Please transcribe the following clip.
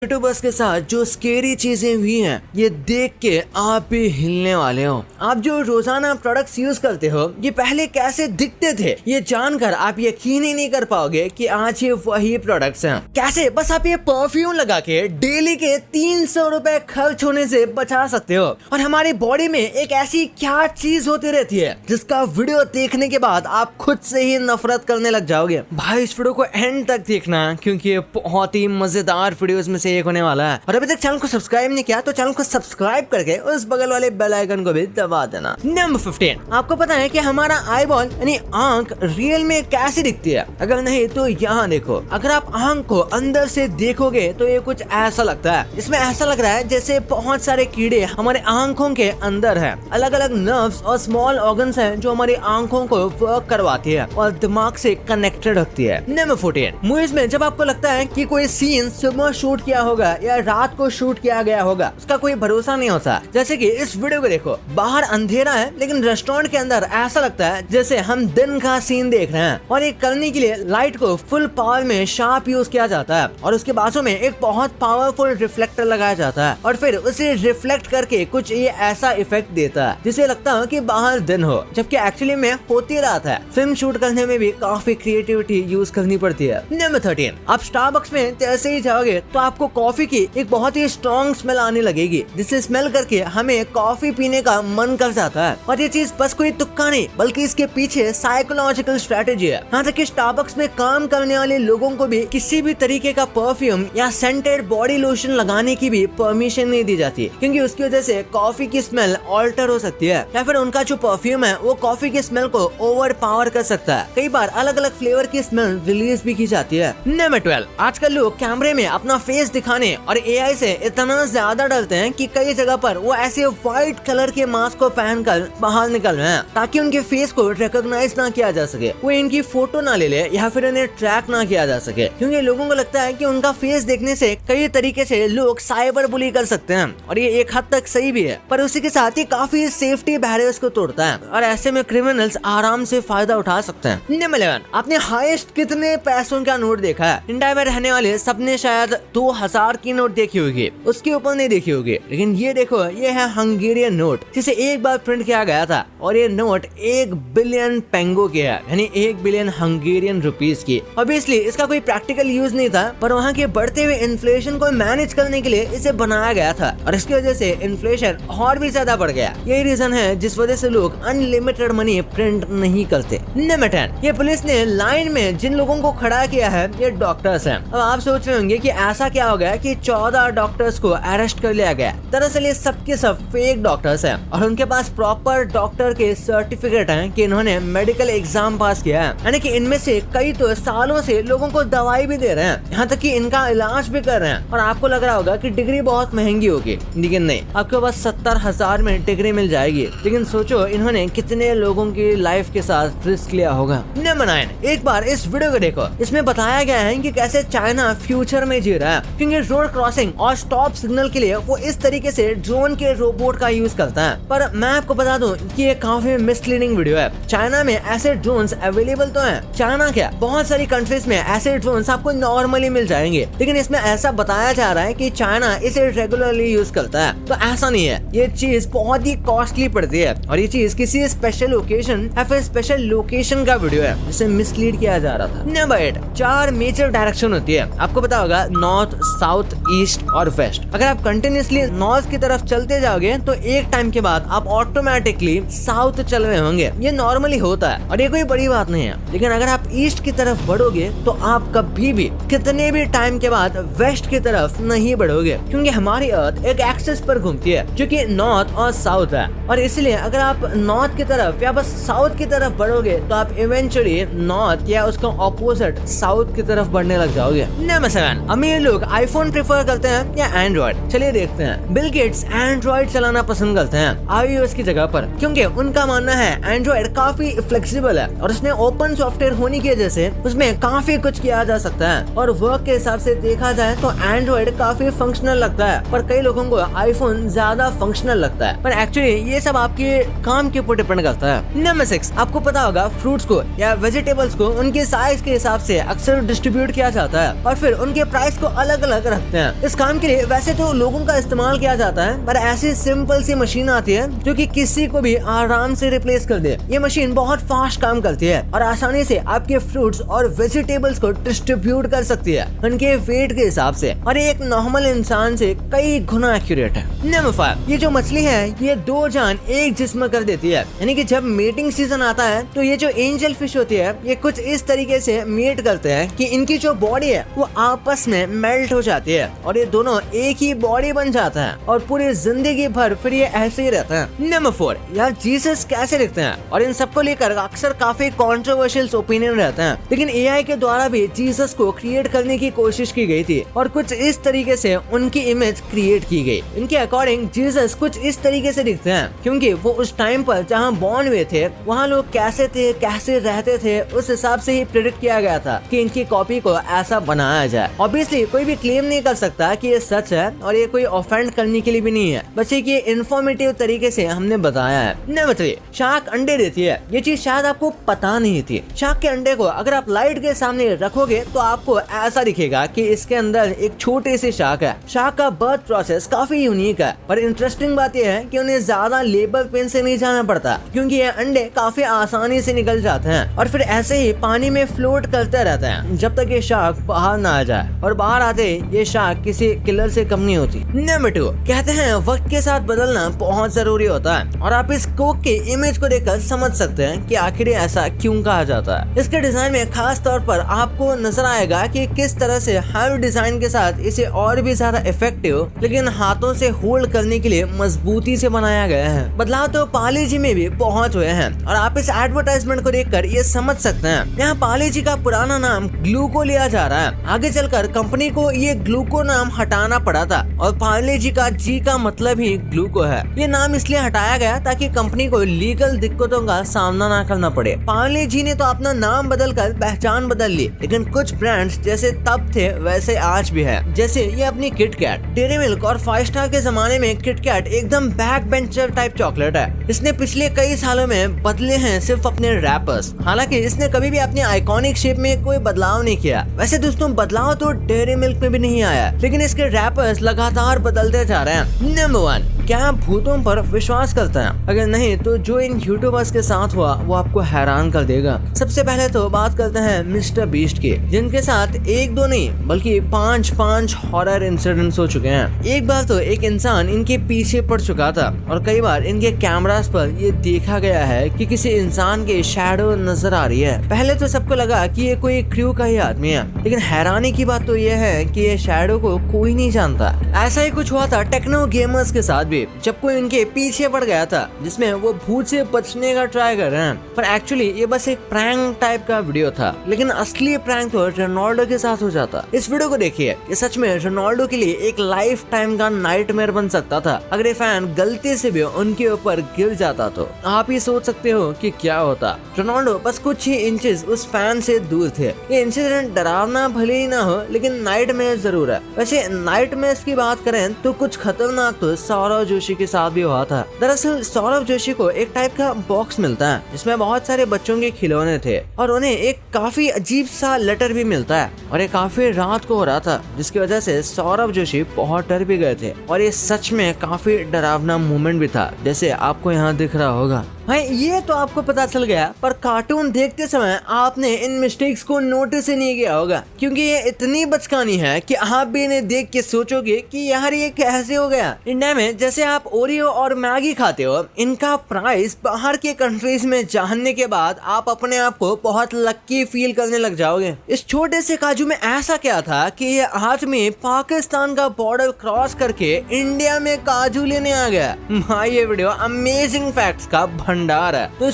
YouTubers के साथ जो स्केरी चीजें हुई हैं ये देख के आप भी हिलने वाले हो। आप जो रोजाना प्रोडक्ट्स यूज करते हो ये पहले कैसे दिखते थे ये जानकर आप यकीन ही नहीं कर पाओगे कि आज ये वही प्रोडक्ट्स हैं। कैसे बस आप ये परफ्यूम लगा के डेली के 300 रुपए खर्च होने से बचा सकते हो। और हमारी बॉडी में एक ऐसी क्या चीज होती रहती है जिसका वीडियो देखने के बाद आप खुद से ही नफरत करने लग जाओगे। भाई इस वीडियो को एंड तक देखना क्योंकि ये बहुत ही मजेदार वीडियोस में एक होने वाला है। और अभी तक चैनल को सब्सक्राइब नहीं किया तो चैनल को सब्सक्राइब करके उस बगल वाले बेल आइकन को भी दबा देना। नंबर 15 आपको पता है कि हमारा आई बॉल यानी आंख रियल में कैसी दिखती है? अगर नहीं तो यहाँ देखो। अगर आप आंख को अंदर से देखोगे तो ये कुछ ऐसा लगता है। इसमें ऐसा लग रहा है जैसे बहुत सारे कीड़े हमारे आंखों के अंदर है। अलग अलग नर्व्स और स्मॉल ऑर्गन्स हैं जो हमारी आंखों को वर्क करवाती है और दिमाग से कनेक्टेड रखती है। नंबर 14 मूवीज में जब आपको लगता है कि कोई सीन सुबह शूट किया होगा या रात को शूट किया गया होगा उसका कोई भरोसा नहीं होता। जैसे कि इस वीडियो को देखो, बाहर अंधेरा है लेकिन रेस्टोरेंट के अंदर ऐसा लगता है जैसे हम दिन का सीन देख रहे हैं। और ये करने के लिए लाइट को फुल पावर में शार्प यूज किया जाता है और उसके बाजू में एक बहुत पावरफुल रिफ्लेक्टर लगाया जाता है और फिर उसे रिफ्लेक्ट करके कुछ ये ऐसा इफेक्ट देता है जिसे लगता है कि बाहर दिन हो जबकि एक्चुअली में होती रात है। फिल्म शूट करने में भी काफी क्रिएटिविटी यूज करनी पड़ती है। नंबर 13 आप स्टारबक्स में जैसे ही जाओगे तो आपको कॉफी की एक बहुत ही स्ट्रॉन्ग स्मेल आने लगेगी जिसे स्मेल करके हमें कॉफी पीने का मन कर जाता है। और ये चीज बस कोई तुक्का नहीं बल्कि इसके पीछे साइकोलॉजिकल स्ट्रेटेजी है। यहाँ तक कि स्टारबक्स में काम करने वाले लोगों को भी किसी भी तरीके का परफ्यूम या सेंटेड बॉडी लोशन लगाने की भी परमिशन नहीं दी जाती क्योंकि उसकी वजह से कॉफी की स्मेल ऑल्टर हो सकती है या फिर उनका जो परफ्यूम है वो कॉफी की स्मेल को ओवर पावर कर सकता है। कई बार अलग अलग फ्लेवर की स्मेल रिलीज भी की जाती है। नंबर 12 आजकल लोग कैमरे में अपना फेस दिखाने और एआई से इतना ज्यादा डरते हैं कि कई जगह पर वो ऐसे व्हाइट कलर के मास्क को पहनकर बाहर निकल रहे हैं ताकि उनके फेस को रिकॉग्नाइज ना किया जा सके, वो इनकी फोटो ना ले ले या फिर उन्हें ट्रैक ना किया जा सके क्योंकि लोगों को लगता है कि उनका फेस देखने से कई तरीके से लोग साइबर बुली कर सकते हैं। और ये एक हद तक सही भी है पर उसी के साथ ही काफी सेफ्टी बैरियर्स को तोड़ता है और ऐसे में क्रिमिनल्स आराम से फायदा उठा सकते हैं। नंबर 11 आपने हाईएस्ट कितने पैसों का नोट देखा है? इंडिया में रहने वाले सबने शायद 2000 की नोट देखी होगी, उसके ऊपर नहीं देखी होगी। लेकिन ये देखो, ये है हंगेरियन नोट जिसे एक बार प्रिंट किया गया था और ये नोट 1 बिलियन पेंगो की है यानी 1 बिलियन हंगेरियन रुपीस की। ऑब्वियसली इसका कोई प्रैक्टिकल यूज नहीं था पर वहाँ के बढ़ते हुए इन्फ्लेशन को मैनेज करने के लिए इसे बनाया गया था और इसकी वजह से इन्फ्लेशन और भी ज्यादा बढ़ गया। यही रीजन है जिस वजह से लोग अनलिमिटेड मनी प्रिंट नहीं करते। नंबर 10 ये पुलिस ने लाइन में जिन लोगों को खड़ा किया है ये डॉक्टर्स हैं। अब आप सोच रहे होंगे कि ऐसा क्या हो गया कि 14 डॉक्टर्स को अरेस्ट कर लिया गया। दरअसल ये सब के सब फेक डॉक्टर्स हैं और उनके पास प्रॉपर डॉक्टर के सर्टिफिकेट हैं कि इन्होंने मेडिकल एग्जाम पास किया है। यानी कि इनमें से कई तो सालों से लोगों को दवाई भी दे रहे हैं, यहाँ तक कि इनका इलाज भी कर रहे हैं। और आपको लग रहा होगा कि डिग्री बहुत महंगी होगी, लेकिन नहीं, आपके पास 70,000 में डिग्री मिल जाएगी। लेकिन सोचो इन्होंने कितने लोगों की लाइफ के साथ रिस्क लिया होगा। नंबर 9 एक बार इस वीडियो को देखो, इसमें बताया गया है कि कैसे चाइना फ्यूचर में जी रहा है क्योंकि रोड क्रॉसिंग और स्टॉप सिग्नल के लिए वो इस तरीके से ड्रोन के रोबोट का यूज करता है। पर मैं आपको बता दूं कि ये काफी मिसलीडिंग वीडियो है। चाइना में ऐसे ड्रोन्स अवेलेबल तो हैं, चाइना क्या बहुत सारी कंट्रीज में ऐसे ड्रोन्स आपको नॉर्मली मिल जाएंगे, लेकिन इसमें ऐसा बताया जा रहा है कि चाइना इसे रेगुलरली यूज करता है। तो ऐसा नहीं है, ये चीज बहुत ही कॉस्टली पड़ती है और ये चीज किसी स्पेशल ओकेजन या फिर स्पेशल लोकेशन का वीडियो है जिसे मिसलीड किया जा रहा था। नंबर 8 4 मेजर डायरेक्शन होती है, आपको पता होगा नॉर्थ, साउथ, ईस्ट और वेस्ट। अगर आप कंटिन्यूसली नॉर्थ की तरफ चलते जाओगे तो एक टाइम के बाद आप ऑटोमेटिकली साउथ चल रहे होंगे। ये नॉर्मली होता है और ये कोई बड़ी बात नहीं है। लेकिन अगर आप ईस्ट की तरफ बढ़ोगे तो आप कभी भी कितने भी टाइम के बाद वेस्ट की तरफ नहीं बढ़ोगे क्योंकि हमारी अर्थ एक एक्सिस पर घूमती है जो कि नॉर्थ और साउथ है। और इसलिए अगर आप नॉर्थ की तरफ या बस साउथ की तरफ बढ़ोगे तो आप इवेंचुअली नॉर्थ या उसका ऑपोजिट साउथ की तरफ बढ़ने लग जाओगे। नंबर 7 अमीर लोग आईफोन प्रेफर करते हैं या एंड्रॉइड? चलिए देखते हैं। बिल गेट्स एंड्रॉइड चलाना पसंद करते हैं iOS की जगह पर क्योंकि उनका मानना है एंड्रॉइड काफी फ्लेक्सिबल है और उसने ओपन सॉफ्टवेयर होने की वजह से उसमें काफी कुछ किया जा सकता है। और वर्क के हिसाब से देखा जाए तो एंड्रॉइड काफी फंक्शनल लगता है पर कई लोगों को आईफोन ज्यादा फंक्शनल लगता है। पर एक्चुअली ये सब आपके काम के ऊपर डिपेंड करता है। नंबर 6 आपको पता होगा फ्रूट्स को या वेजिटेबल्स को उनके साइज के हिसाब से अक्सर डिस्ट्रीब्यूट किया जाता है और फिर उनके प्राइस को अलग अलग रखते हैं। इस काम के लिए वैसे तो लोगों का इस्तेमाल किया जाता है, पर ऐसी सिंपल सी मशीन आती है जो कि किसी को भी आराम से रिप्लेस कर दे। ये मशीन बहुत फास्ट काम करती है और आसानी से आपके फ्रूट्स और वेजिटेबल्स को डिस्ट्रीब्यूट कर सकती है उनके वेट के हिसाब से, और ये एक नॉर्मल इंसान से कई गुना एक्यूरेट है। नंबर 5, ये जो मछली है ये 2 जान एक जिस्म कर देती है, यानी कि जब मीटिंग सीजन आता है तो ये जो एंजल फिश होती है ये कुछ इस तरीके से मीट करते हैं कि इनकी जो बॉडी है वो आपस में मेल्ट हो जाती है और ये दोनों एक ही बॉडी बन जाता है और पूरी जिंदगी भर फिर ये ऐसे ही रहता है। नंबर 4, यार जीसस कैसे दिखते हैं, और इन सबको लेकर अक्सर काफी कंट्रोवर्शियल ओपिनियन रहते हैं, लेकिन एआई के द्वारा भी जीसस को क्रिएट करने की कोशिश की गई थी और कुछ इस तरीके से उनकी इमेज क्रिएट की गई। इनके अकॉर्डिंग जीसस कुछ इस तरीके से दिखते हैं क्योंकि वो उस टाइम पर जहाँ बॉर्न हुए थे वहाँ लोग कैसे थे, कैसे रहते थे, उस हिसाब से ही प्रेडिक्ट किया गया था कि इनकी कॉपी को ऐसा बनाया जाए। ऑब्वियसली कोई भी क्लेम नहीं कर सकता कि ये सच है और ये कोई ऑफेंड करने के लिए भी नहीं है, बस एक ये इन्फॉर्मेटिव तरीके से हमने बताया है। नंबर 3, शार्क अंडे देती है। ये चीज शायद आपको पता नहीं थी। शार्क के अंडे को अगर आप लाइट के सामने रखोगे तो आपको ऐसा दिखेगा कि इसके अंदर एक छोटे से शार्क है। शार्क का बर्थ प्रोसेस काफी यूनिक है, पर इंटरेस्टिंग बात यह है कि उन्हें ज्यादा लेबर पेन से नहीं जाना पड़ता क्योंकि ये अंडे काफी आसानी से निकल जाते हैं और फिर ऐसे ही पानी में फ्लोट करते रहते हैं जब तक ये शार्क बाहर ना आ जाए, और बाहर आते ये शार्क किसी किलर से कम नहीं होती। नंबर 2, कहते हैं वक्त के साथ बदलना बहुत जरूरी होता है और आप इस कोक के इमेज को देखकर समझ सकते हैं कि आखिर ऐसा क्यों कहा जाता है। इसके डिजाइन में खास तौर पर आपको नजर आएगा कि किस तरह से हर डिजाइन के साथ इसे और भी ज्यादा इफेक्टिव लेकिन हाथों से होल्ड करने के लिए मजबूती से बनाया गया है। बदलाव तो पार्ले जी में भी बहुत हुए हैं और आप इस एडवर्टाइजमेंट को देखकर ये समझ सकते हैं। यहाँ पार्ले जी का पुराना नाम ग्लूको लिया जा रहा है, आगे चलकर कंपनी को ये ग्लूको नाम हटाना पड़ा था और पार्ले जी का जी का मतलब ही ग्लूको है। ये नाम इसलिए हटाया गया ताकि कंपनी को लीगल दिक्कतों का सामना ना करना पड़े। पार्ले जी ने तो अपना नाम बदलकर पहचान बदल ली, लेकिन कुछ ब्रांड्स जैसे तब थे वैसे आज भी है। जैसे ये अपनी किटकैट, डेयरी मिल्क और 5 स्टार के जमाने में किटकैट एकदम बैक बेंचर टाइप चॉकलेट है। इसने पिछले कई सालों में बदले हैं सिर्फ अपने रैपर्स, हालांकि इसने कभी भी अपनी आइकॉनिक शेप में कोई बदलाव नहीं किया। वैसे दोस्तों बदलाव तो डेयरी मिल्क में भी नहीं आया, लेकिन इसके रैपर्स लगातार बदलते जा रहे हैं। नंबर 1, क्या आप भूतों पर विश्वास करते हैं? अगर नहीं तो जो इन यूट्यूबर्स के साथ हुआ वो आपको हैरान कर देगा। सबसे पहले तो बात करते हैं मिस्टर बीस्ट की, जिनके साथ 1-2 नहीं बल्कि 5 हॉरर इंसिडेंट्स हो चुके हैं। एक बार तो एक इंसान इनके पीछे पड़ चुका था और कई बार इनके कैमरास पर ये देखा गया है कि किसी इंसान के शैडो नजर आ रही है। पहले तो सबको लगा कि ये कोई क्रू का ही आदमी है, लेकिन हैरानी की बात तो ये है कि ये शैडो को कोई नहीं जानता। ऐसा ही कुछ हुआ था टेक्नो गेमर्स के साथ भी, जब कोई इनके पीछे पड़ गया था जिसमें वो भूत से बचने का ट्राई कर रहे हैं, पर एक्चुअली ये बस एक प्रैंक टाइप का वीडियो था, लेकिन असली प्रैंक तो रोनाल्डो के साथ हो जाता। इस वीडियो को देखिए, ये सच में रोनाल्डो के लिए एक लाइफ टाइम का नाइटमेयर बन सकता था अगर ये फैन गलती से भी उनके ऊपर गिर जाता तो। आप ही सोच सकते हो कि क्या होता। रोनाल्डो बस कुछ ही इंचेस उस फैन से दूर थे। ये इंसिडेंट डरावना भले ही ना हो, लेकिन नाइटमेयर जरूर है। वैसे नाइटमेयर्स की बात करें तो कुछ खतरनाक तो सौरव जोशी के साथ भी हुआ था। दरअसल सौरव जोशी को एक टाइप का बॉक्स मिलता है जिसमें बहुत सारे बच्चों के खिलौने थे और उन्हें एक काफी अजीब सा लेटर भी मिलता है, और ये काफी रात को हो रहा था जिसकी वजह से सौरव जोशी बहुत डर भी गए थे और ये सच में काफी डरावना मोमेंट भी था, जैसे आपको यहाँ दिख रहा होगा। भाई ये तो आपको पता चल गया, पर कार्टून देखते समय आपने इन मिस्टेक्स को नोटिस ही नहीं किया होगा क्योंकि ये इतनी बचकानी है कि आप भी इन्हें देख के सोचोगे कि यार ये कैसे हो गया। इंडिया में जैसे आप ओरियो और मैगी खाते हो, इनका प्राइस बाहर के कंट्रीज में जानने के बाद आप अपने आप को बहुत लक्की फील करने लग जाओगे। इस छोटे से काजू में ऐसा क्या था कि ये आदमी पाकिस्तान का बॉर्डर क्रॉस करके इंडिया में काजू लेने आ गया। भाई ये वीडियो अमेजिंग फैक्ट्स का भंडार है। तो